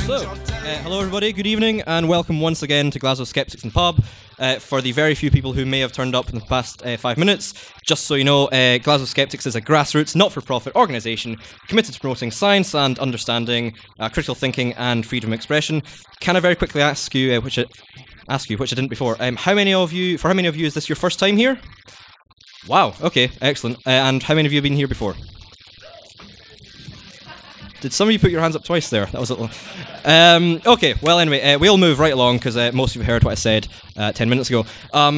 Hello everybody, good evening, and welcome once again to Glasgow Skeptics and Pub. For the very few people who may have turned up in the past 5 minutes, just so you know, Glasgow Skeptics is a grassroots, not-for-profit organisation committed to promoting science and understanding, critical thinking and freedom of expression. Can I very quickly ask you, which I didn't before, how many of you is this your first time here? Wow, okay, excellent. And how many of you have been here before? Did some of you put your hands up twice there? That was a little... okay, well anyway, we'll move right along because most of you heard what I said 10 minutes ago.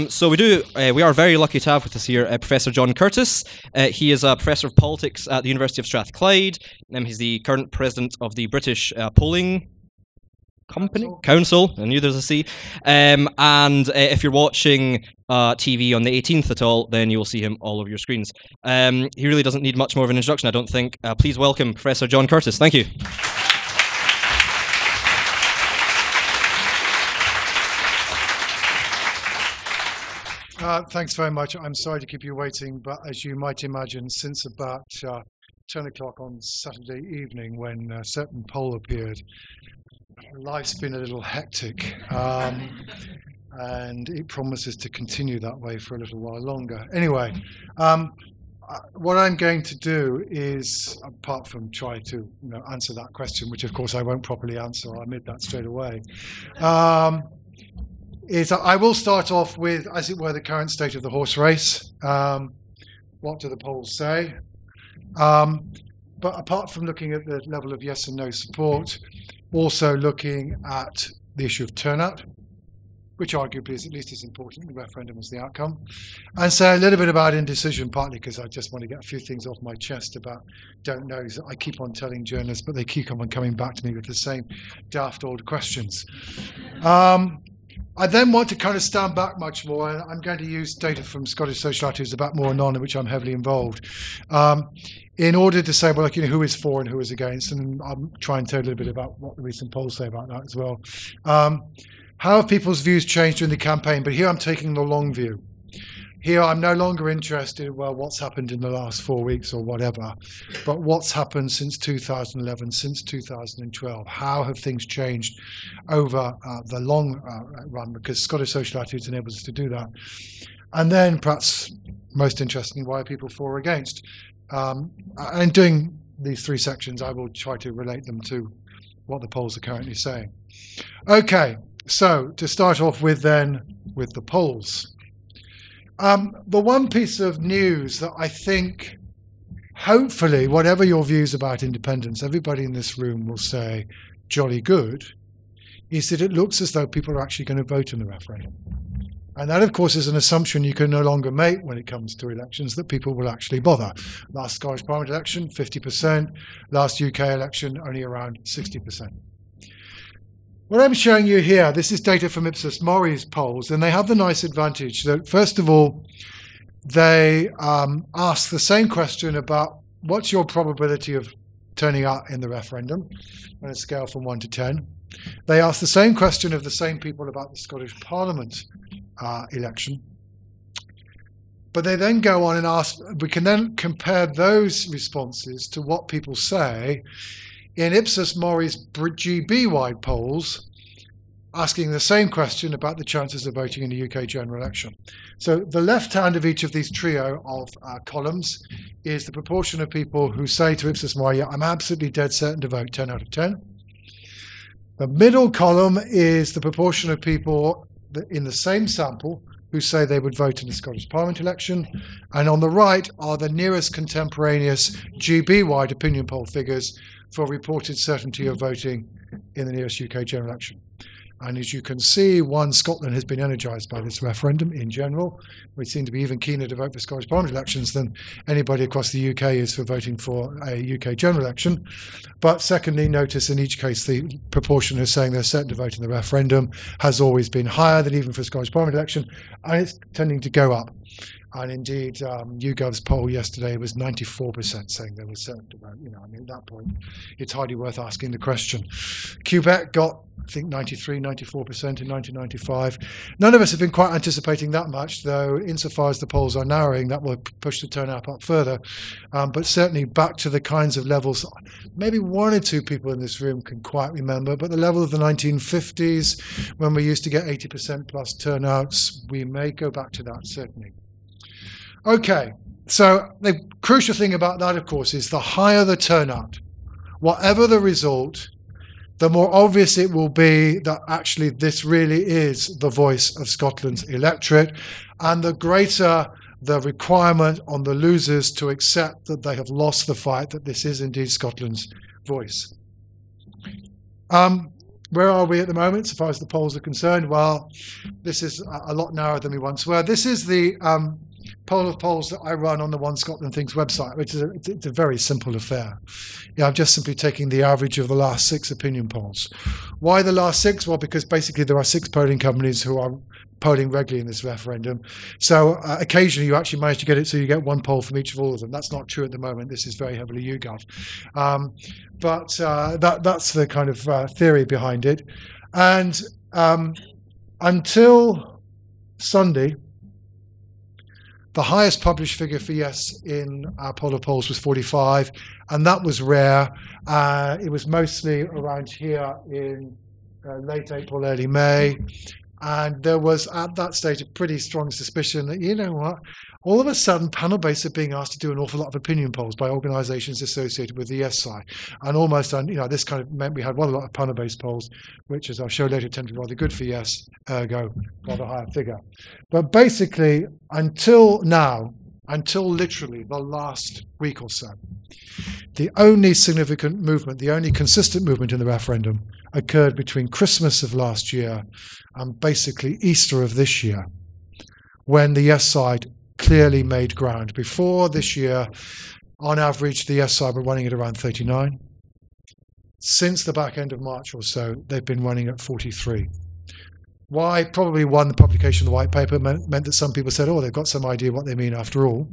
So we are very lucky to have with us here Professor John Curtice. He is a Professor of Politics at the University of Strathclyde. He's the current President of the British Polling Council. I knew there's a C. And if you're watching TV on the 18th at all, then you will see him all over your screens. He really doesn't need much more of an introduction, I don't think. Please welcome Professor John Curtice. Thank you. Thanks very much. I'm sorry to keep you waiting, but as you might imagine, since about 10 o'clock on Saturday evening when a certain poll appeared, life's been a little hectic, and it promises to continue that way for a little while longer. Anyway, what I'm going to do is, apart from try to answer that question, which of course I won't properly answer, I'll admit that straight away, is I will start off with, as it were, the current state of the horse race. What do the polls say? But apart from looking at the level of yes and no support, also looking at the issue of turnout, which arguably is at least as important, the referendum, as the outcome, and say a little bit about indecision, partly because I just want to get a few things off my chest about don't knows that I keep on telling journalists, but they keep on coming back to me with the same daft old questions. I then want to kind of stand back much more, and I'm going to use data from Scottish social activists about more anon, in which I'm heavily involved, in order to say, well, who is for and who is against, and I'll try and tell you a little bit about what the recent polls say about that as well. How have people's views changed during the campaign? But here I'm taking the long view. Here I'm no longer interested in, well, what's happened in the last 4 weeks or whatever, but what's happened since 2011, since 2012. How have things changed over the long run? Because Scottish social attitudes enable us to do that. And then, perhaps most interestingly, why are people for or against? And doing these 3 sections, I will try to relate them to what the polls are currently saying. Okay, so to start off with then, with the polls. The one piece of news that I think, hopefully, whatever your views about independence, everybody in this room will say, jolly good, is that it looks as though people are actually going to vote in the referendum. And that, of course, is an assumption you can no longer make when it comes to elections, that people will actually bother. Last Scottish Parliament election, 50%. Last UK election, only around 60%. What I'm showing you here, this is data from Ipsos Mori's polls, and they have the nice advantage that, first of all, they ask the same question about what's your probability of turning out in the referendum on a scale from 1 to 10. They ask the same question of the same people about the Scottish Parliament election. But they then go on and ask, we can then compare those responses to what people say in Ipsos Mori's GB-wide polls, asking the same question about the chances of voting in the UK general election. So the left hand of each of these trio of columns is the proportion of people who say to Ipsos Mori, I'm absolutely dead certain to vote, 10 out of 10. The middle column is the proportion of people in the same sample who say they would vote in the Scottish Parliament election. And on the right are the nearest contemporaneous GB-wide opinion poll figures for reported certainty of voting in the nearest UK general election. And as you can see, Scotland has been energised by this referendum in general. We seem to be even keener to vote for Scottish Parliament elections than anybody across the UK is for voting for a UK general election. But secondly, notice in each case the proportion who's saying they're certain to vote in the referendum has always been higher than even for Scottish Parliament election, and it's tending to go up. And indeed, YouGov's poll yesterday was 94% saying they were certain about, at that point, it's hardly worth asking the question. Quebec got, I think, 93, 94% in 1995. None of us have been quite anticipating that much, though, insofar as the polls are narrowing, that will push the turnout up further. But certainly back to the kinds of levels, maybe one or two people in this room can quite remember, but the level of the 1950s, when we used to get 80% plus turnouts, we may go back to that, certainly. Okay, so the crucial thing about that, of course, is the higher the turnout, whatever the result, the more obvious it will be that actually this really is the voice of Scotland's electorate, and the greater the requirement on the losers to accept that they have lost the fight, that this is indeed Scotland's voice. Where are we at the moment, so far as the polls are concerned? Well, this is a lot narrower than we once were. This is the poll of polls that I run on the One Scotland Thinks website, which is it's a very simple affair. I'm just simply taking the average of the last 6 opinion polls. Why the last 6? Well, because basically there are 6 polling companies who are polling regularly in this referendum. So occasionally you actually manage to get it so you get one poll from each of all of them. That's not true at the moment. This is very heavily YouGov. But that's the kind of theory behind it. And until Sunday, the highest published figure for yes in our poll of polls was 45, and that was rare. It was mostly around here in late April, early May. And there was, at that stage, a pretty strong suspicion that, you know what, all of a sudden, panel-based are being asked to do an awful lot of opinion polls by organisations associated with the yes side. And almost, this kind of meant we had one lot of panel-based polls, which, as I'll show later, tend to be rather good for yes, ergo, rather higher figure. But basically, until now, until literally the last week or so, the only significant movement, the only consistent movement in the referendum occurred between Christmas of last year and basically Easter of this year, when the yes side clearly made ground. Before this year, on average, the yes side were running at around 39. Since the back end of March or so, they've been running at 43. Why? Probably one, the publication of the white paper meant that some people said, oh, they've got some idea what they mean after all.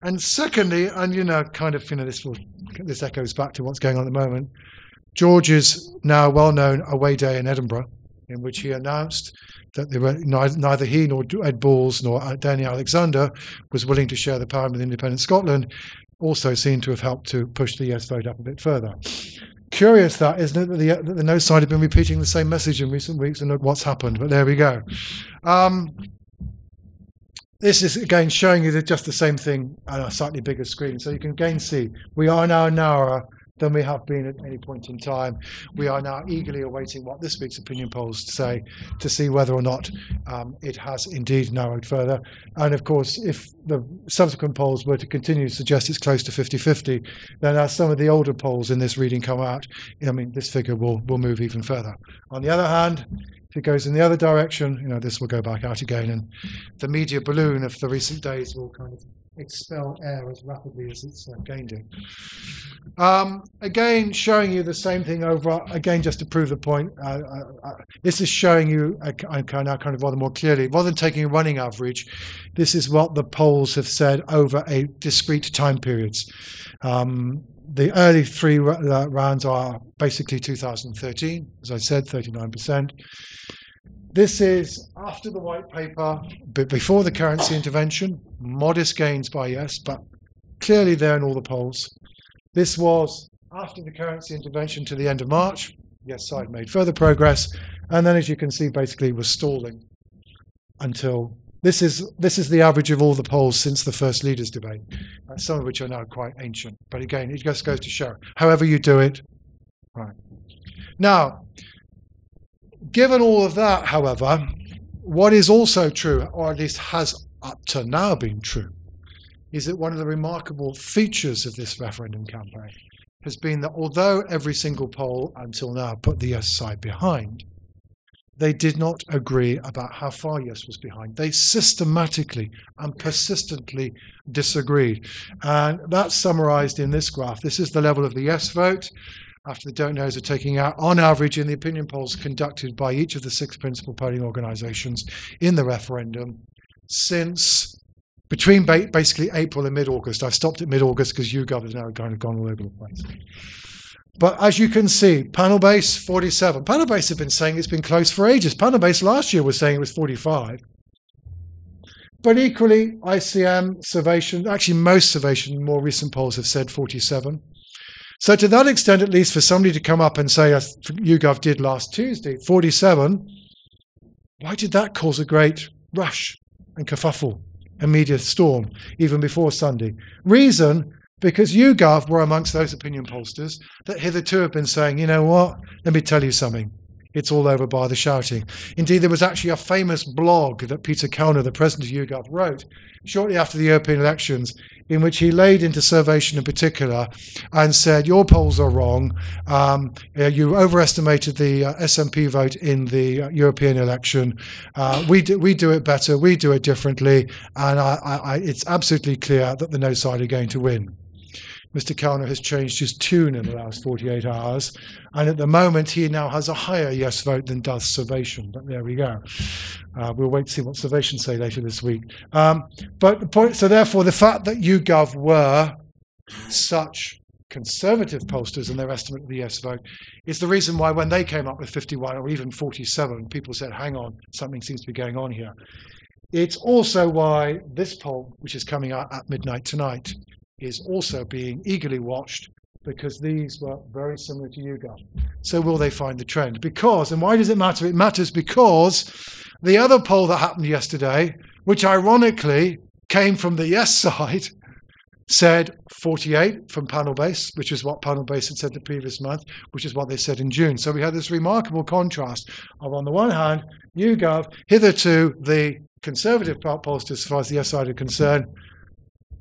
And secondly, and this echoes back to what's going on at the moment, George's now well-known away day in Edinburgh, in which he announced that they were neither he nor Ed Balls nor Danny Alexander was willing to share the power with independent Scotland, also seemed to have helped to push the yes vote up a bit further. Curious that, isn't it, that the no side have been repeating the same message in recent weeks, and look what's happened, but there we go. This is, again, showing you just the same thing on a slightly bigger screen. So you can again see we are now narrower than we have been at any point in time. We are now eagerly awaiting what this week's opinion polls say to see whether or not it has indeed narrowed further. And of course, if the subsequent polls were to continue to suggest it's close to 50-50, then as some of the older polls in this reading come out, this figure will move even further. On the other hand, if it goes in the other direction, this will go back out again, and the media balloon of the recent days will kind of expel air as rapidly as it's gained it. Again, showing you the same thing over, again, just to prove the point. This is showing you now kind of rather more clearly, rather than taking a running average, this is what the polls have said over a discrete time periods. The early 3 rounds are basically 2013, as I said, 39%. This is after the white paper, but before the currency intervention, modest gains by yes, but clearly there in all the polls. This was after the currency intervention to the end of March. Yes side made further progress, and then, as you can see, basically was stalling until this is the average of all the polls since the first leaders debate, some of which are now quite ancient. But again, it just goes to show, however you do it, right. Now, given all of that, however, what is also true, or at least has up to now been true, is that one of the remarkable features of this referendum campaign has been that although every single poll until now put the yes side behind, they did not agree about how far yes was behind. They systematically and persistently disagreed. And that's summarized in this graph. This is the level of the yes vote after the don't knows are taking out, on average, in the opinion polls conducted by each of the 6 principal polling organisations in the referendum since between basically April and mid-August. I've stopped at mid-August because YouGov has now kind of gone all over the place. But as you can see, panel base 47. Panel base have been saying it's been close for ages. Panel base last year was saying it was 45. But equally, ICM, Survation, actually most Survation, more recent polls have said 47. So to that extent, at least for somebody to come up and say, as YouGov did last Tuesday, 47, why did that cause a great rush and kerfuffle and media storm even before Sunday? Reason, because YouGov were amongst those opinion pollsters that hitherto have been saying, you know what, let me tell you something. It's all over by the shouting. Indeed, there was actually a famous blog that Peter Kellner, the president of YouGov, wrote shortly after the European elections, in which he laid into Survation in particular and said, your polls are wrong. You overestimated the SNP vote in the European election. We do it better. We do it differently. And it's absolutely clear that the no side are going to win. Mr. Kellner has changed his tune in the last 48 hours. And at the moment, he now has a higher yes vote than does Survation. But there we go. We'll wait to see what Survation say later this week. But the point, so therefore, the fact that YouGov were such conservative pollsters in their estimate of the yes vote is the reason why when they came up with 51 or even 47, people said, hang on, something seems to be going on here. It's also why this poll, which is coming out at midnight tonight, is also being eagerly watched, because these were very similar to YouGov. So will they find the trend? Because, and why does it matter? It matters because the other poll that happened yesterday, which ironically came from the yes side, said 48 from panel base, which is what panel base had said the previous month, which is what they said in June. So we had this remarkable contrast of, on the one hand, YouGov, hitherto the conservative pollsters as far as the yes side are concerned,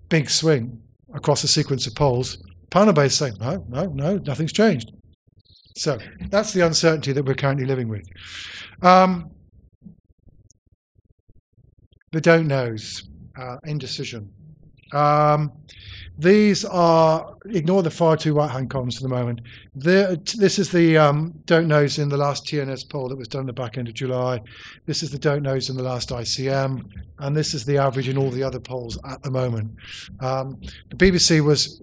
big swing across a sequence of polls. Panel base saying, no, nothing's changed. So that's the uncertainty that we're currently living with. The don't knows, indecision. These are, ignore the far two right-hand columns for the moment. This is the don't knows in the last TNS poll that was done at the back end of July. This is the don't knows in the last ICM. And this is the average in all the other polls at the moment. The BBC was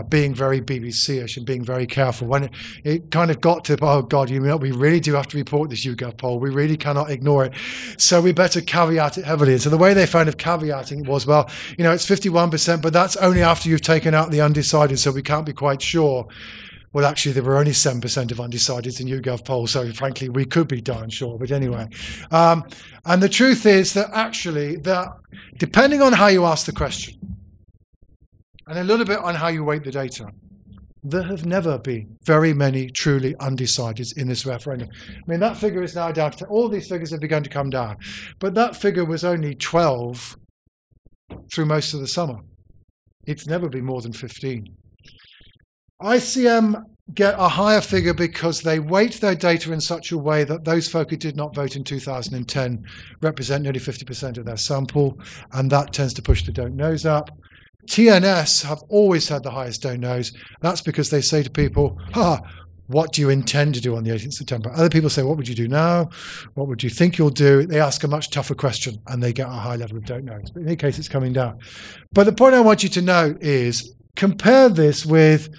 being very BBC-ish and being very careful. When it kind of got to, oh God, we really do have to report this YouGov poll. We really cannot ignore it. So we better caveat it heavily. And so the way they found of caveating was, well, it's 51%, but that's only after you've taken out the undecided, so we can't be quite sure. Well, actually, there were only 7% of undecideds in YouGov polls, so frankly, we could be darn sure. But anyway, and the truth is that actually, depending on how you ask the question, and a little bit on how you weight the data, there have never been very many truly undecideds in this referendum. I mean, that figure is now down to, all these figures have begun to come down, but that figure was only 12 through most of the summer. It's never been more than 15. ICM get a higher figure because they weight their data in such a way that those folk who did not vote in 2010 represent nearly 50% of their sample, and that tends to push the don't knows up. TNS have always had the highest don't knows. That's because they say to people, what do you intend to do on the 18th of September? Other people say, what would you do now? What would you think you'll do? They ask a much tougher question and they get a high level of don't knows. But in any case, it's coming down. But the point I want you to note is, compare this with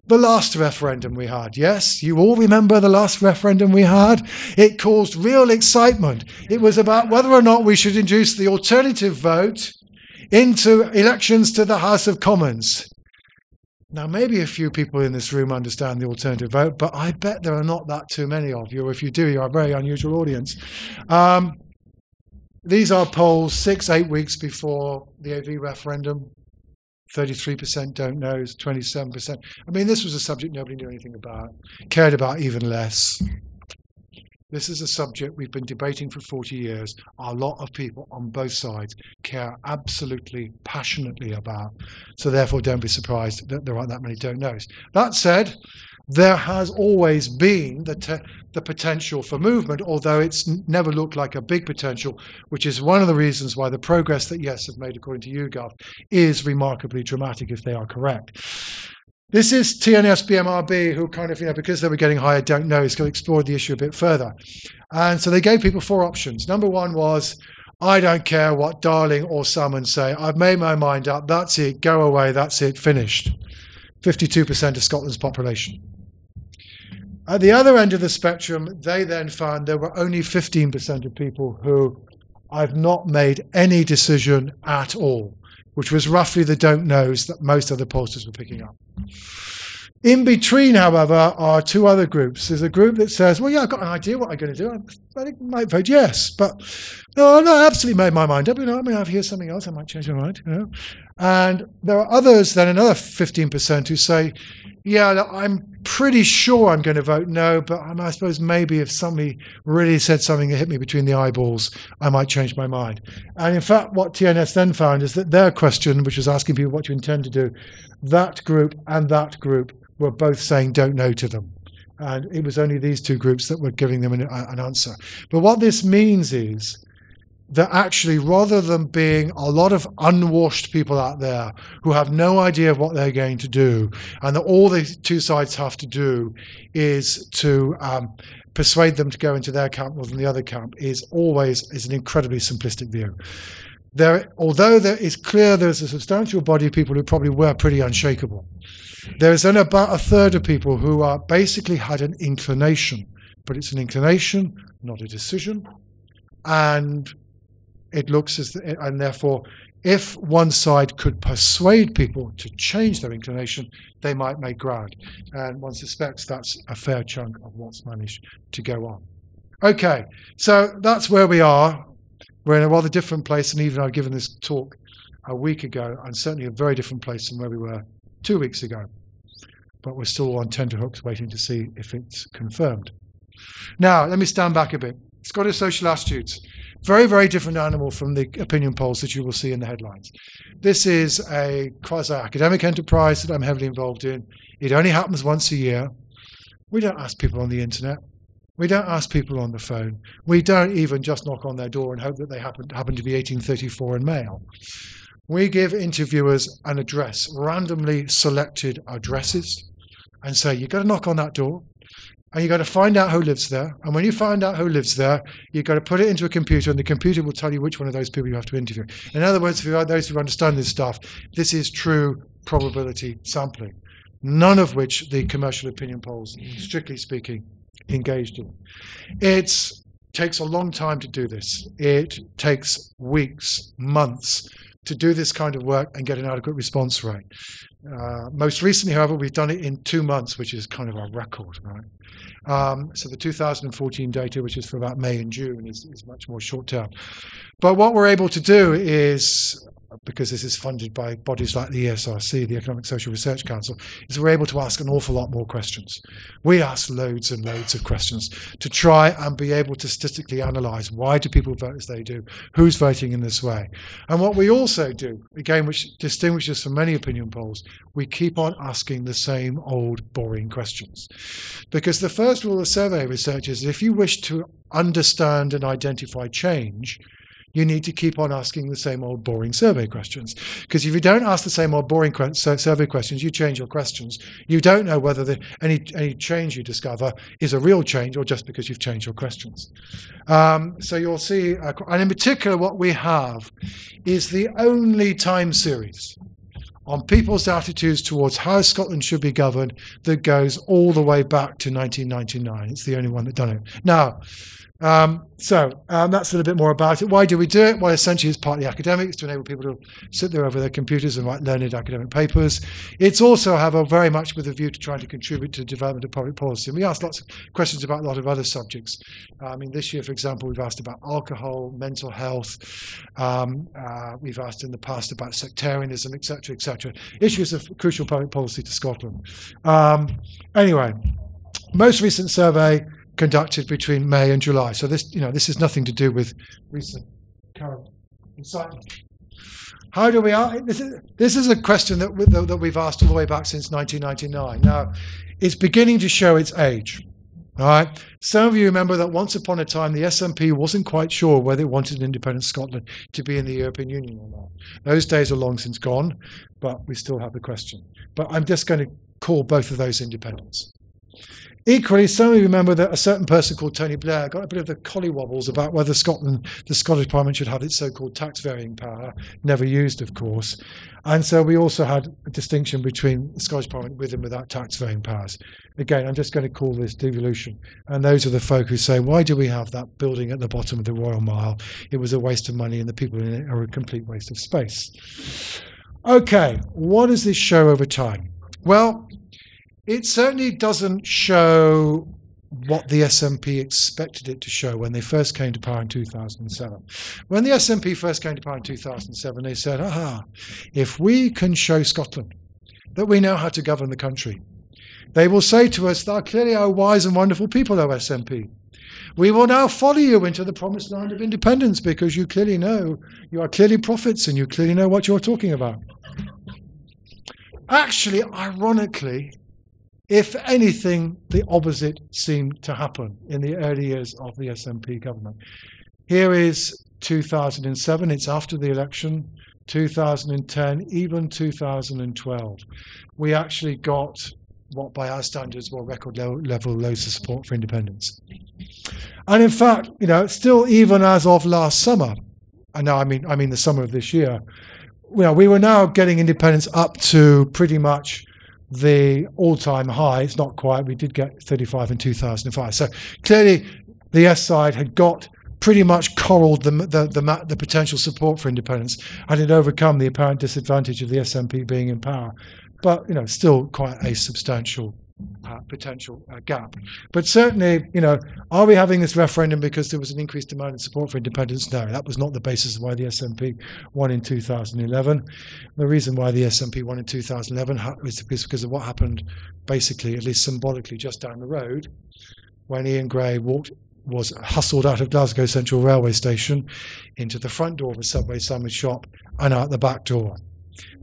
the last referendum we had. Yes, you all remember the last referendum we had? It caused real excitement. It was about whether or not we should introduce the alternative vote into elections to the House of Commons. Now, maybe a few people in this room understand the alternative vote, but I bet there are not that too many of you. If you do, you're a very unusual audience. These are polls 6-8 weeks before the AV referendum. 33% don't knows, 27%. I mean, this was a subject nobody knew anything about, cared about even less. This is a subject we've been debating for 40 years. A lot of people on both sides care absolutely passionately about. So therefore, don't be surprised that there aren't that many don't knows. That said, there has always been the potential for movement, although it's never looked like a big potential, which is one of the reasons why the progress that yes have made according to YouGov is remarkably dramatic if they are correct. This is TNS BMRB, who kind of, because they were getting higher don't know, is going to explore the issue a bit further. And so they gave people 4 options. Number one was, I don't care what Darling or Salmon say. I've made my mind up. That's it. Go away. That's it. Finished. 52% of Scotland's population. At the other end of the spectrum, they then found there were only 15% of people who I've not made any decision at all, which was roughly the don't knows that most other pollsters were picking up. In between, however, are two other groups. There's a group that says, well, yeah, I've got an idea what I'm going to do. I think I might vote yes, but no, I absolutely made my mind up. I mean, I've heard something else, I might change my mind. And there are others, then another 15% who say, yeah, look, I'm pretty sure I'm going to vote no, but I suppose maybe if somebody really said something that hit me between the eyeballs, I might change my mind. And in fact, what TNS then found is that their question, which was asking people what you intend to do, that group and that group were both saying don't know to them. And it was only these two groups that were giving them an answer. But what this means is that actually, rather than being a lot of unwashed people out there who have no idea of what they're going to do, and that all the two sides have to do is to persuade them to go into their camp rather than the other camp, is an incredibly simplistic view. Although there is clear there's a substantial body of people who probably were pretty unshakable, there is then about a third of people who are basically had an inclination, but it's an inclination, not a decision, and it looks as, and therefore, if one side could persuade people to change their inclination, they might make ground. And one suspects that's a fair chunk of what's managed to go on. Okay, so that's where we are. We're in a rather different place, and even I've given this talk a week ago, and certainly a very different place from where we were 2 weeks ago. But we're still on tenterhooks waiting to see if it's confirmed. Now, let me stand back a bit. Scottish social attitudes. Very, very different animal from the opinion polls that you will see in the headlines. This is a quasi-academic enterprise that I'm heavily involved in. It only happens once a year. We don't ask people on the internet. We don't ask people on the phone. We don't even just knock on their door and hope that they happen to be 1834 and male. We give interviewers an address, randomly selected addresses, and say, you've got to knock on that door. And you've got to find out who lives there. And when you find out who lives there, you've got to put it into a computer, and the computer will tell you which one of those people you have to interview. In other words, for those who understand this stuff, this is true probability sampling, none of which the commercial opinion polls, strictly speaking, engaged in. It takes a long time to do this. It takes weeks, months to do this kind of work and get an adequate response rate. Most recently, however, we've done it in 2 months, which is kind of our record, right? So the 2014 data, which is for about May and June, is much more short term. But what we're able to do is, because this is funded by bodies like the ESRC, the Economic Social Research Council, is we're able to ask an awful lot more questions. We ask loads and loads of questions to try and be able to statistically analyze why do people vote as they do, who's voting in this way. And what we also do, again, which distinguishes from many opinion polls, we keep on asking the same old boring questions. Because the first rule of survey research is if you wish to understand and identify change, you need to keep on asking the same old boring survey questions. Because if you don't ask the same old boring survey questions, you change your questions. You don't know whether any change you discover is a real change or just because you've changed your questions. So you'll see, and in particular what we have is the only time series on people's attitudes towards how Scotland should be governed that goes all the way back to 1999. It's the only one that's done it. Now, that's a little bit more about it. Why do we do it? Well, essentially, it's partly academic. It's to enable people to sit there over their computers and write learned academic papers. It's also very much with a view to trying to contribute to the development of public policy. And we asked lots of questions about a lot of other subjects. This year, for example, we've asked about alcohol, mental health. We've asked in the past about sectarianism, etc., etc. Issues of crucial public policy to Scotland. Anyway, most recent survey conducted between May and July. So this is nothing to do with recent current incitement. How do we? This is a question that we've asked all the way back since 1999. Now, it's beginning to show its age. All right. Some of you remember that once upon a time the SNP wasn't quite sure whether it wanted an independent Scotland to be in the European Union or not. Those days are long since gone, but we still have the question. But I'm just going to call both of those independents. Equally, some of you remember that a certain person called Tony Blair got a bit of the collywobbles about whether the Scottish Parliament should have its so-called tax-varying power, never used, of course. And so we also had a distinction between the Scottish Parliament with and without tax-varying powers. Again, I'm just going to call this devolution. And those are the folk who say, why do we have that building at the bottom of the Royal Mile? It was a waste of money and the people in it are a complete waste of space. Okay, what does this show over time? Well, it certainly doesn't show what the SNP expected it to show when they first came to power in 2007. When the SNP first came to power in 2007, they said, aha, if we can show Scotland that we know how to govern the country, they will say to us, thou clearly are wise and wonderful people, O SNP. We will now follow you into the promised land of independence because you clearly know, you are clearly prophets and you clearly know what you're talking about. Actually, ironically, if anything, the opposite seemed to happen in the early years of the SNP government. Here is 2007, it's after the election, 2010, even 2012. We actually got what by our standards were record level loads of support for independence. And in fact, you know, still even as of last summer, and now I mean the summer of this year, you know, we were now getting independence up to pretty much the all-time high. It's not quite. We did get 35 in 2005. So clearly, the yes side had got pretty much corralled the potential support for independence, and had overcome the apparent disadvantage of the SNP being in power. But you know, still quite a substantial potential gap. But certainly, you know, are we having this referendum because there was an increased demand and support for independence? No, that was not the basis of why the SNP won in 2011. The reason why the SNP won in 2011 is because of what happened, basically, at least symbolically, just down the road, when Ian Gray was hustled out of Glasgow Central Railway Station into the front door of a Subway sandwich shop and out the back door.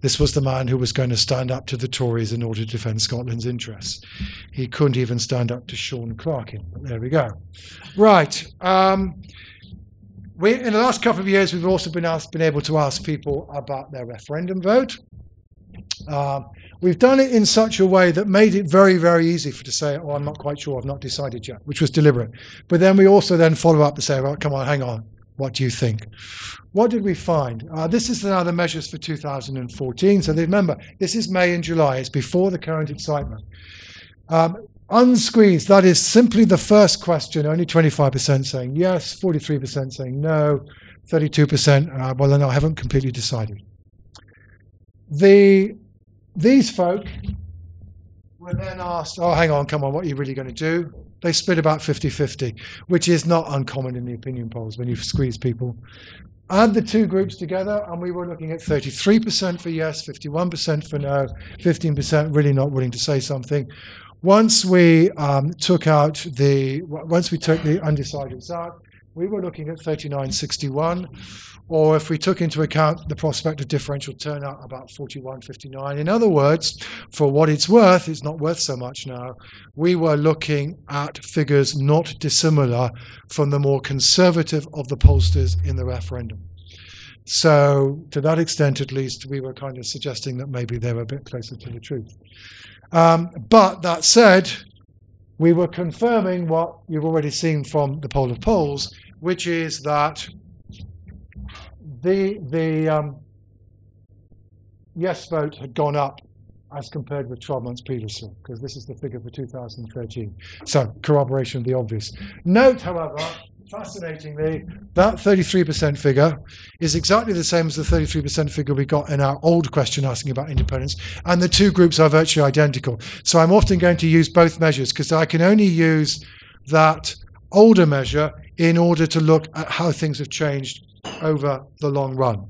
This was the man who was going to stand up to the Tories in order to defend Scotland's interests. He couldn't even stand up to Sean Clarkin. But there we go. Right. In the last couple of years, we've also been able to ask people about their referendum vote. We've done it in such a way that made it very, very easy to say, oh, I'm not quite sure, I've not decided yet, which was deliberate. But then we also then follow up and say, well, come on, hang on. What do you think? What did we find? This is now the measures for 2014. So remember, this is May and July. It's before the current excitement. Unsqueezed, that is simply the first question, only 25% saying yes, 43% saying no, 32%, well, no, I haven't completely decided. These folk were then asked, oh, hang on, come on, what are you really going to do? They split about 50-50, which is not uncommon in the opinion polls when you squeeze people. Add the two groups together, and we were looking at 33% for yes, 51% for no, 15% really not willing to say something. Once we took the undecideds out, we were looking at 39-61, or if we took into account the prospect of differential turnout, about 41-59. In other words, for what it's worth, it's not worth so much now, we were looking at figures not dissimilar from the more conservative of the pollsters in the referendum. So to that extent, at least, we were kind of suggesting that maybe they were a bit closer to the truth. But that said, we were confirming what you've already seen from the poll of polls, which is that the yes vote had gone up as compared with 12 months previously, because this is the figure for 2013. So corroboration of the obvious. Note, however, fascinatingly, that 33% figure is exactly the same as the 33% figure we got in our old question asking about independence, and the two groups are virtually identical. So I'm often going to use both measures because I can only use that older measure in order to look at how things have changed over the long run.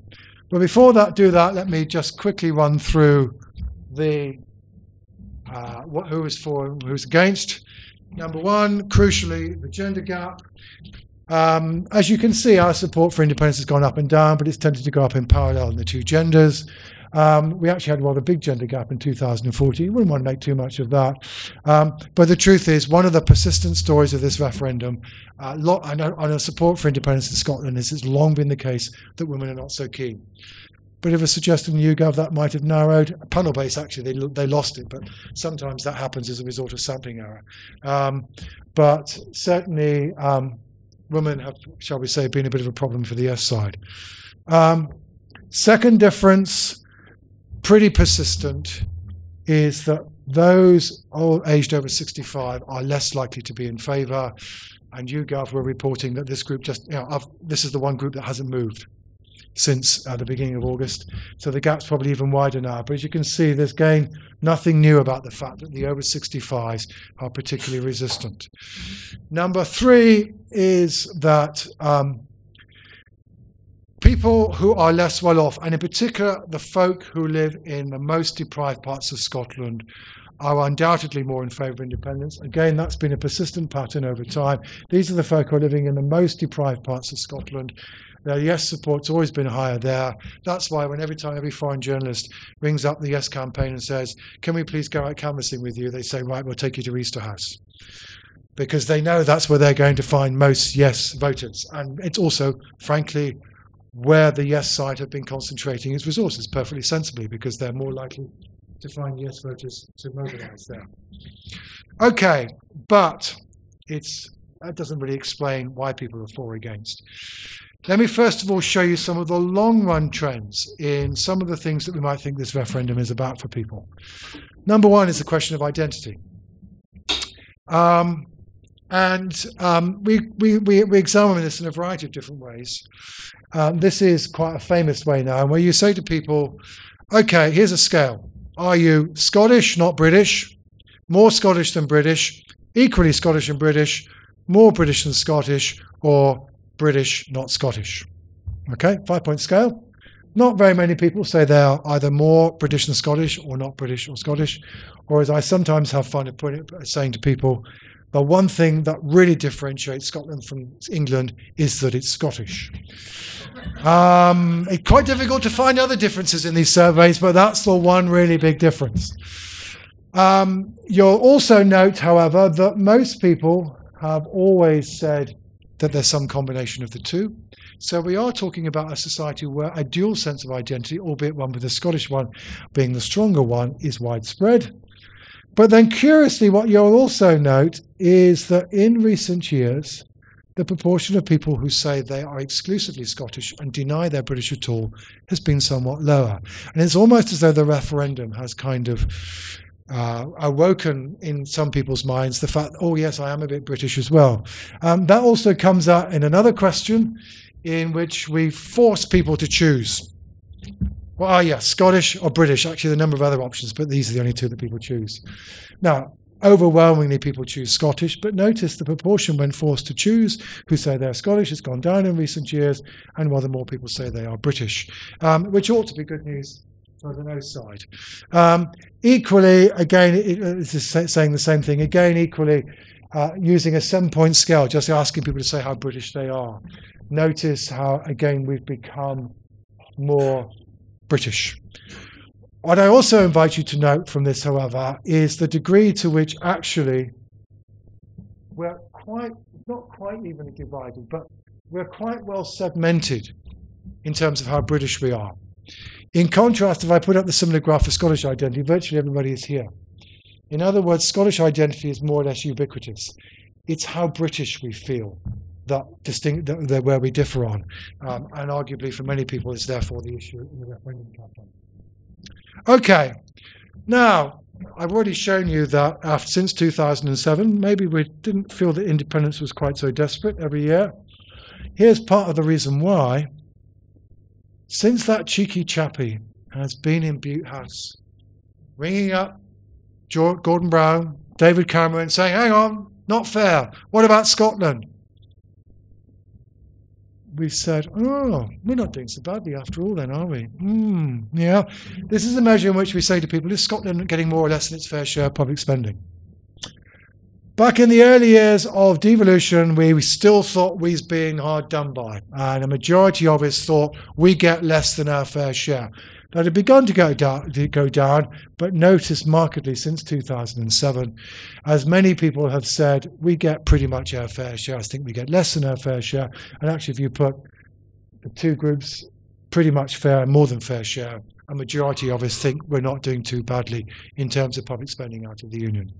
But before do that, let me just quickly run through who was for and who's against. Number one, crucially, the gender gap. As you can see, our support for independence has gone up and down, but it's tended to go up in parallel in the two genders. We actually had a rather big gender gap in 2014. We wouldn't want to make too much of that. But the truth is, one of the persistent stories of this referendum and support for independence in Scotland is it's long been the case that women are not so keen. bit of a suggestion in YouGov that might have narrowed. Panel base, actually, they lost it, but sometimes that happens as a result of sampling error. But certainly, women have, shall we say, been a bit of a problem for the yes side. Second difference, pretty persistent, is that those aged over 65 are less likely to be in favour. And YouGov were reporting that this group this is the one group that hasn't moved since the beginning of August. So the gap's probably even wider now. But as you can see, there's again nothing new about the fact that the over 65s are particularly resistant. Number 3 is that people who are less well off, and in particular the folk who live in the most deprived parts of Scotland, are undoubtedly more in favour of independence. Again, that's been a persistent pattern over time. These are the folk who are living in the most deprived parts of Scotland. Their yes support's always been higher there. That's why when every foreign journalist rings up the yes campaign and says, can we please go out canvassing with you, they say, right, we'll take you to Easterhouse. Because they know that's where they're going to find most yes voters. And it's also, frankly, where the yes side have been concentrating its resources perfectly sensibly, because they're more likely to find yes voters to mobilise there. Okay, but that doesn't really explain why people are for or against. Let me first of all show you some of the long-run trends in some of the things that we might think this referendum is about for people. Number 1 is the question of identity. We examine this in a variety of different ways. This is quite a famous way now, where you say to people, okay, here's a scale. Are you Scottish, not British, more Scottish than British, equally Scottish and British, more British than Scottish, or British, not Scottish? Okay, 5-point scale. Not very many people say they are either more British than Scottish or not British or Scottish. Or as I sometimes have fun of saying to people, the one thing that really differentiates Scotland from England is that it's Scottish. It's quite difficult to find other differences in these surveys, but that's the one really big difference. You'll also note, however, that most people have always said that there's some combination of the two. So we are talking about a society where a dual sense of identity, albeit one with the Scottish one being the stronger one, is widespread. But then curiously, what you'll also note is that in recent years, the proportion of people who say they are exclusively Scottish and deny they're British at all has been somewhat lower. And it's almost as though the referendum has kind of awoken in some people's minds the fact, oh yes, I am a bit British as well. That also comes out in another question in which we force people to choose. Well, yeah, Scottish or British. Actually, there are a number of other options, but these are the only two that people choose. Now, overwhelmingly, people choose Scottish, but notice the proportion when forced to choose who say they're Scottish has gone down in recent years, and rather more people say they are British, which ought to be good news for the no side. Equally, again, this is saying the same thing. Again, equally, using a 7-point scale, just asking people to say how British they are. Notice how, again, we've become more British. What I also invite you to note from this, however, is the degree to which actually we're not quite evenly divided, but we're quite well segmented in terms of how British we are. In contrast, if I put up the similar graph for Scottish identity, virtually everybody is here. In other words, Scottish identity is more or less ubiquitous. It's how British we feel that where we differ on, and arguably for many people is therefore the issue in the referendum campaign. Okay, now I've already shown you that since 2007, maybe we didn't feel that independence was quite so desperate every year. Here's part of the reason why. Since that cheeky chappie has been in Butte House, ringing up Gordon Brown, David Cameron, saying, hang on, not fair, what about Scotland? We've said, oh, we're not doing so badly after all then, are we? Yeah. This is a measure in which we say to people, is Scotland getting more or less than its fair share of public spending? Back in the early years of devolution, we still thought we was being hard done by, and a majority of us thought we get less than our fair share. That had begun to go down, but noticed markedly since 2007, as many people have said, we get pretty much our fair share. I think we get less than our fair share. And actually, if you put the two groups pretty much fair, more than fair share. A majority of us think we're not doing too badly in terms of public spending out of the union.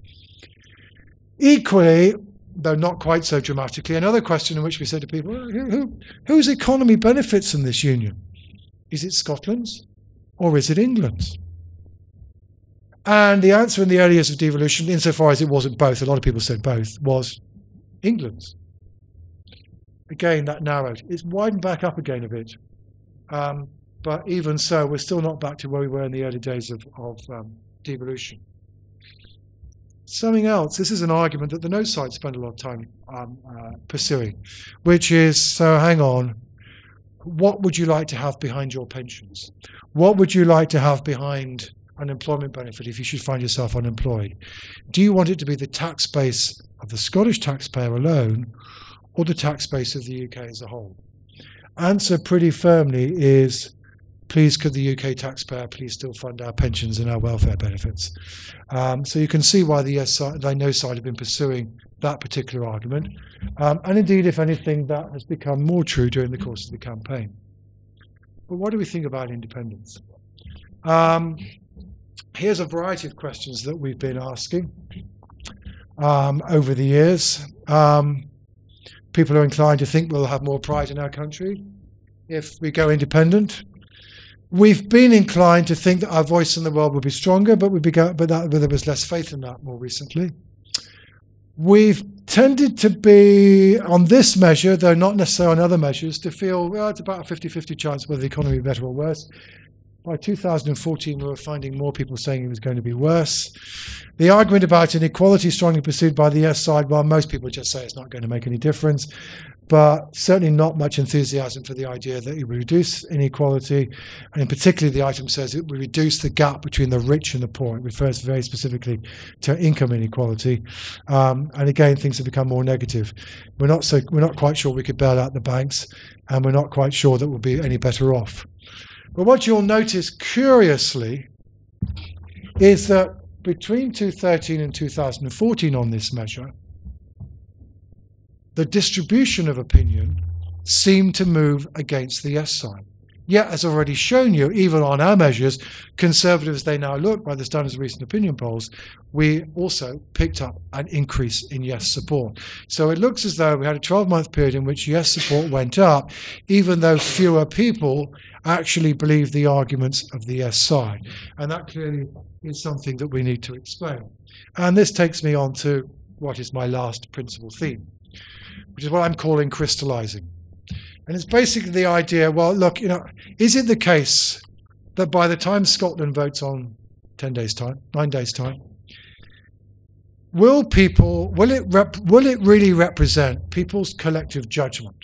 Equally, though not quite so dramatically, another question in which we said to people, whose economy benefits from this union? Is it Scotland's or is it England's? And the answer in the early years of devolution, insofar as it wasn't both, a lot of people said both, was England's. Again, that narrowed. It's widened back up again a bit. But even so, we're still not back to where we were in the early days of devolution. Something else, this is an argument that the no side spend a lot of time pursuing, which is, so hang on, what would you like to have behind your pensions? What would you like to have behind an employment benefit if you should find yourself unemployed? Do you want it to be the tax base of the Scottish taxpayer alone or the tax base of the UK as a whole? Answer pretty firmly is, please could the UK taxpayer please still fund our pensions and our welfare benefits? So you can see why the yes side, the no side have been pursuing that particular argument. And indeed, if anything, that has become more true during the course of the campaign. But what do we think about independence? Here's a variety of questions that we've been asking over the years. People are inclined to think we'll have more pride in our country if we go independent. We've been inclined to think that our voice in the world will be stronger, but there was less faith in that more recently. We've tended to be, on this measure, though not necessarily on other measures, to feel, well, it's about a 50-50 chance whether the economy will be better or worse. By 2014, we were finding more people saying it was going to be worse. The argument about inequality strongly pursued by the yes side, well, most people just say it's not going to make any difference, but certainly not much enthusiasm for the idea that it would reduce inequality, and in particular the item says it would reduce the gap between the rich and the poor. It refers very specifically to income inequality, and again things have become more negative. We're not quite sure we could bail out the banks, and we're not quite sure that we'll be any better off. But what you'll notice, curiously, is that between 2013 and 2014 on this measure, the distribution of opinion seemed to move against the yes side. Yet, as I've already shown you, even on our measures, conservatives they now look, by the standards of recent opinion polls, we also picked up an increase in yes support. So it looks as though we had a 12-month period in which yes support went up, even though fewer people actually believe the arguments of the yes side. And that clearly is something that we need to explain. And this takes me on to what is my last principal theme, which is what I'm calling crystallizing. And it's basically the idea, well, look, is it the case that by the time Scotland votes on 9 days' time, will it really represent people's collective judgment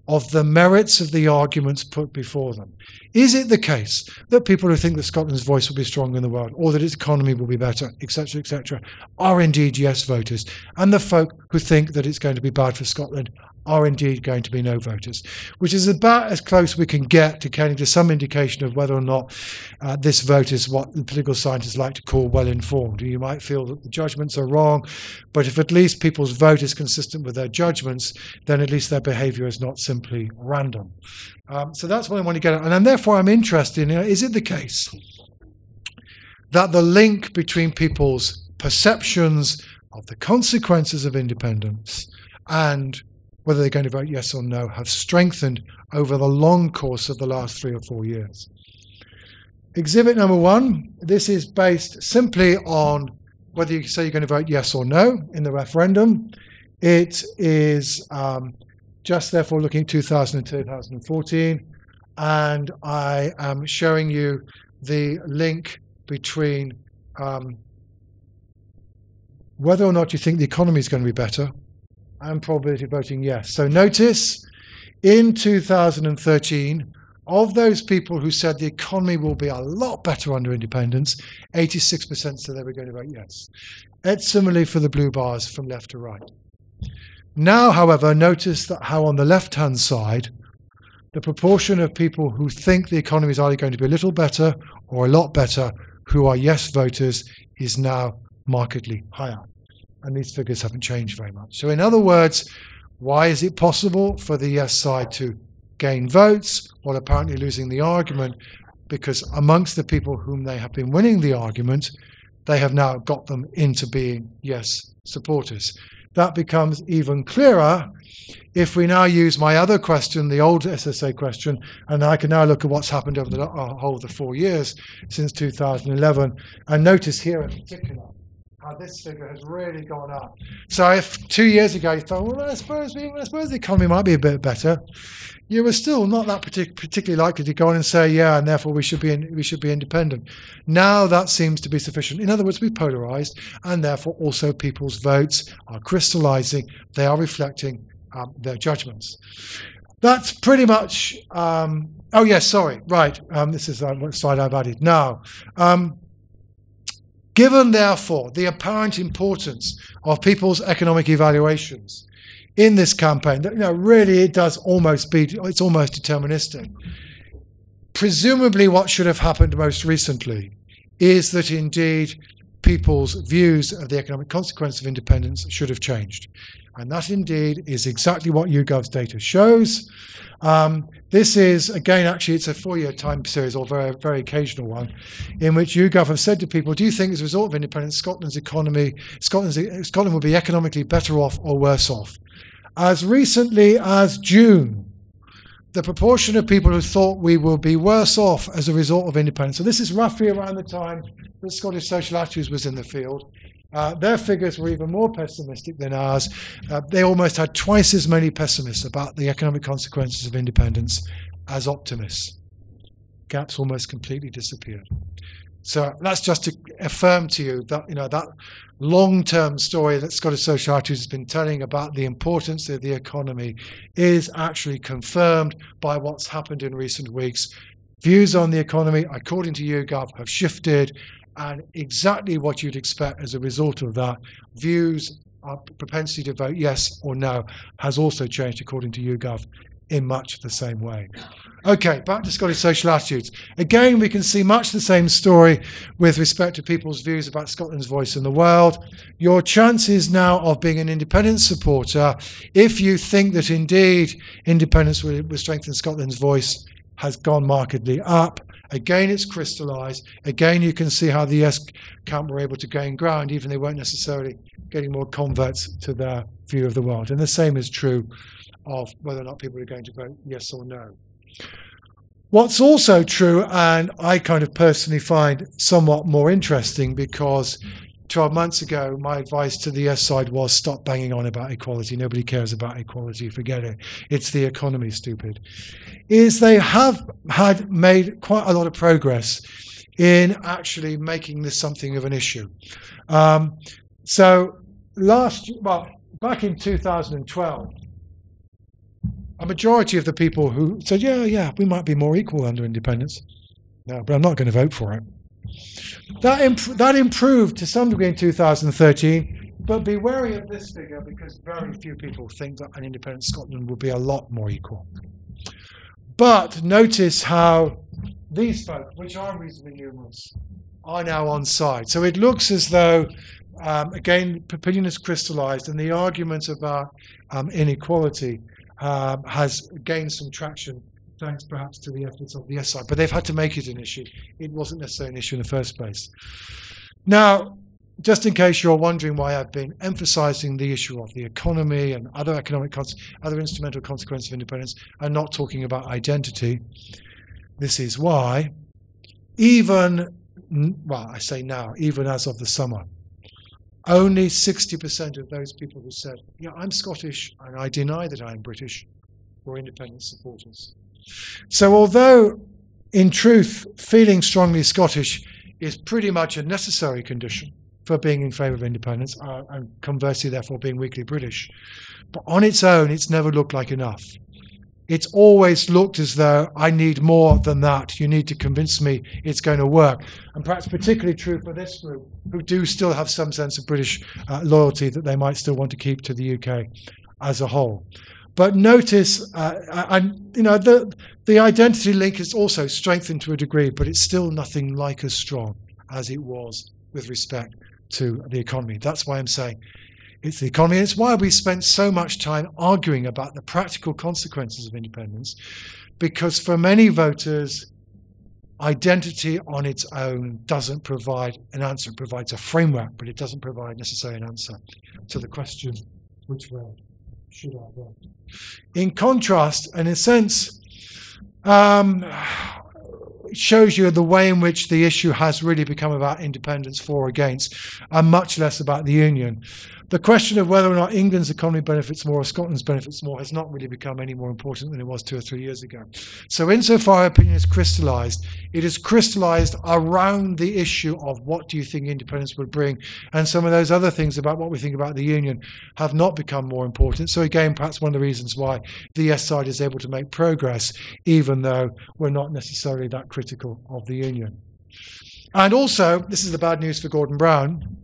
of the merits of the arguments put before them? Is it the case that people who think that Scotland's voice will be stronger in the world, or that its economy will be better, etc., are indeed yes voters, and the folk who think that it's going to be bad for Scotland are indeed going to be no voters, which is about as close we can get to getting to some indication of whether or not this vote is what the political scientists like to call well-informed. You might feel that the judgments are wrong, but if at least people's vote is consistent with their judgments, then at least their behaviour is not simply random. So that's what I want to get at. And therefore I'm interested in, is it the case that the link between people's perceptions of the consequences of independence and whether they're going to vote yes or no have strengthened over the long course of the last 3 or 4 years? Exhibit number 1, this is based simply on whether you say you're going to vote yes or no in the referendum. It is just therefore looking at 2000 and 2014, and I am showing you the link between whether or not you think the economy is going to be better and probability of voting yes. So notice, in 2013, of those people who said the economy will be a lot better under independence, 86% said they were going to vote yes. It's similarly for the blue bars from left to right. Now, however, notice that how on the left-hand side, the proportion of people who think the economy is either going to be a little better or a lot better, who are yes voters, is now markedly higher. And these figures haven't changed very much. So in other words, why is it possible for the yes side to gain votes while apparently losing the argument, because amongst the people whom they have been winning the argument, they have now got them into being yes supporters. That becomes even clearer if we now use my other question, the old SSA question, and I can now look at what's happened over the whole of the 4 years since 2011, and notice here in particular how this figure has really gone up. So if 2 years ago you thought, well, I suppose the economy might be a bit better, you were still not that particularly likely to go on and say, yeah, and therefore we should be independent. Now that seems to be sufficient. In other words, we've polarized, and therefore also people's votes are crystallizing. They are reflecting their judgments. That's pretty much. Oh yes, sorry. Right. This is what slide I've added now. Given, therefore, the apparent importance of people's economic evaluations in this campaign, really it's almost deterministic. Presumably what should have happened most recently is that indeed people's views of the economic consequence of independence should have changed. And that indeed is exactly what YouGov's data shows. This is, again, actually, it's a 4-year time series, or very, very occasional one, in which YouGov have said to people, do you think as a result of independence, Scotland will be economically better off or worse off? As recently as June, the proportion of people who thought we will be worse off as a result of independence, so this is roughly around the time that Scottish Social Attitudes was in the field, their figures were even more pessimistic than ours. They almost had twice as many pessimists about the economic consequences of independence as optimists. Gaps almost completely disappeared. So that's just to affirm to you that that long-term story that Scottish Social Attitudes has been telling about the importance of the economy is actually confirmed by what's happened in recent weeks. Views on the economy, according to YouGov, have shifted, and exactly what you'd expect as a result of that, views, propensity to vote yes or no, has also changed according to YouGov in much the same way. Okay, back to Scottish Social Attitudes. Again, we can see much the same story with respect to people's views about Scotland's voice in the world. Your chances now of being an independence supporter, if you think that indeed independence will strengthen Scotland's voice, has gone markedly up. Again, it's crystallized. Again, you can see how the yes camp were able to gain ground, even they weren't necessarily getting more converts to their view of the world. And the same is true of whether or not people are going to vote yes or no. What's also true, and I kind of personally find somewhat more interesting, because 12 months ago, my advice to the yes side was stop banging on about equality. Nobody cares about equality. Forget it. It's the economy, stupid. Is they have made quite a lot of progress in actually making this something of an issue. So back in 2012, a majority of the people who said, yeah, we might be more equal under independence. No, but I'm not going to vote for it. That improved to some degree in 2013, but be wary of this figure, because very few people think that an independent Scotland will be a lot more equal. But notice how these folk, which are reasonably numerous, are now on side. So it looks as though, again, opinion is crystallized, and the argument about inequality has gained some traction, thanks perhaps to the efforts of the yes side. But they've had to make it an issue. It wasn't necessarily an issue in the first place. Now, just in case you're wondering why I've been emphasizing the issue of the economy and other other instrumental consequences of independence, and not talking about identity, this is why, even as of the summer, only 60% of those people who said, yeah, I'm Scottish and I deny that I'm British, were independent supporters. So although, in truth, feeling strongly Scottish is pretty much a necessary condition for being in favour of independence, and conversely, therefore, being weakly British, but on its own, it's never looked like enough. It's always looked as though I need more than that. You need to convince me it's going to work. And perhaps particularly true for this group, who do still have some sense of British loyalty that they might still want to keep to the UK as a whole. But notice, the identity link is also strengthened to a degree, but it's still nothing like as strong as it was with respect to the economy. That's why I'm saying it's the economy. It's why we spent so much time arguing about the practical consequences of independence, because for many voters, identity on its own doesn't provide an answer. It provides a framework, but it doesn't provide necessarily an answer to the question, which way should I vote? In contrast, and in a sense, it shows you the way in which the issue has really become about independence for or against, and much less about the union. The question of whether or not England's economy benefits more or Scotland's benefits more has not really become any more important than it was 2 or 3 years ago. So insofar opinion is crystallised, it is crystallised around the issue of what do you think independence would bring, and some of those other things about what we think about the union have not become more important. So again, perhaps one of the reasons why the yes side is able to make progress, even though we're not necessarily that critical of the union. And also, this is the bad news for Gordon Brown.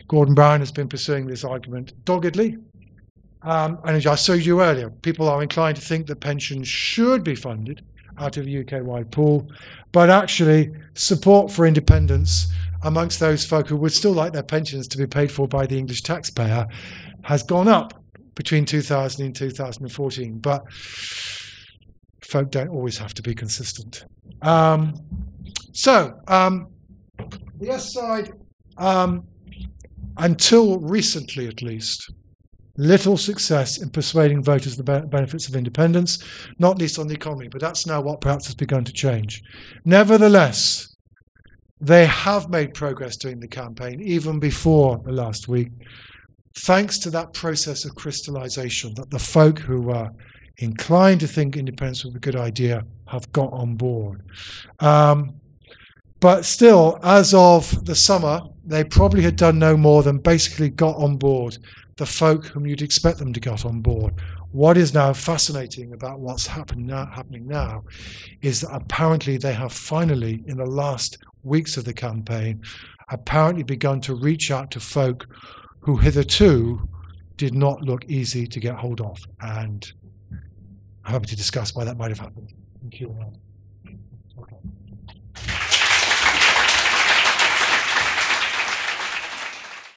Gordon Brown has been pursuing this argument doggedly. And as I showed you earlier, people are inclined to think that pensions should be funded out of a UK-wide pool, but actually support for independence amongst those folk who would still like their pensions to be paid for by the English taxpayer has gone up between 2000 and 2014. But folk don't always have to be consistent. The yes side, until recently at least, little success in persuading voters the benefits of independence, not least on the economy, but that's now what perhaps has begun to change. Nevertheless, they have made progress during the campaign, even before the last week, thanks to that process of crystallisation that the folk who were inclined to think independence was a good idea have got on board. But still, as of the summer, they probably had done no more than basically got on board the folk whom you'd expect them to get on board. What is now fascinating about what's happening now is that apparently they have finally, in the last weeks of the campaign, apparently begun to reach out to folk who hitherto did not look easy to get hold of. And I'm happy to discuss why that might have happened in Q&A.